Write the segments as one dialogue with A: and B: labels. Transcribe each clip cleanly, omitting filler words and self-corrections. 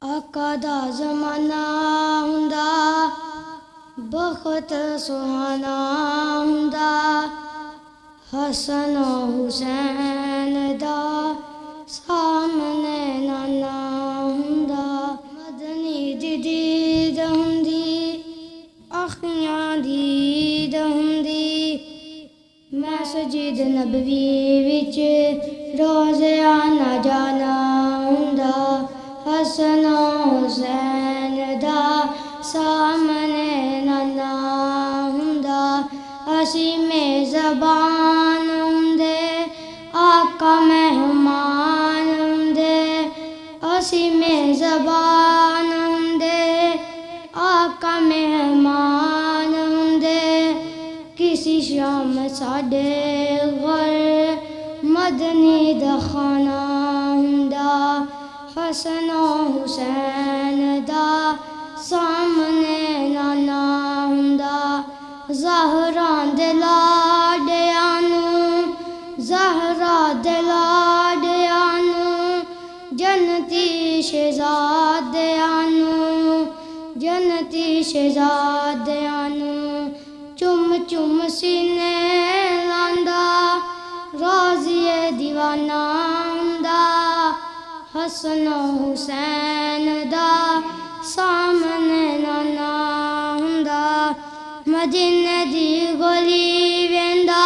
A: आका दा ज़माना हुंदा बहुत सुहाना हुंदा हसन हुसैन दा सामने नाना हुंदा मदनी दी दीद हुंदी अखियां दी ईद हुंदी मस्जिद नबवी विच रोज़े आना जाना हुंदा हसन हुसैन दा सामने नाना हुंदा असी मेज़बान हुंदे आका मेहमान हुंदे असी मेज़बान हुंदे आका मेहमान हुंदे किसी शाम साडे घर मदनी दा खाना हुंदा हसन हुसैन दा सामने नाना हुंदा ज़हरा दे लाडियां नूं ज़हरा दे लाडियां नूं जन्नती शहज़ादियां नूं जन्नती शहज़ादियां नूं चुम चुम सीने लांदा राज़िए दीवाना हुंदा हसन हुसैन दा सामने नाना हुंदा मदीने दी गली वेंदा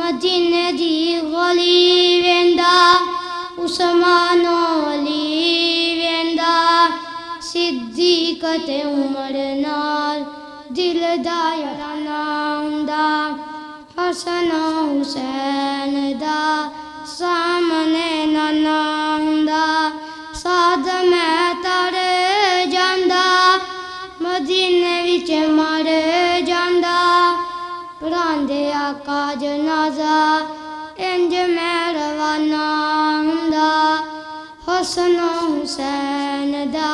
A: मदीने दी गली वेंदा उस्मानो अली वेंदा सिद्दीक़ ते उमर नाल दिल दा याराना हुंदा हसन हुसैन दा सामने नाना हुंदा साद मैं तर जांदा मदीने विच मर जांदा पढ़ांदे आका जनाजा इंज मैं रवाना हुंदा हसन हुसैन दा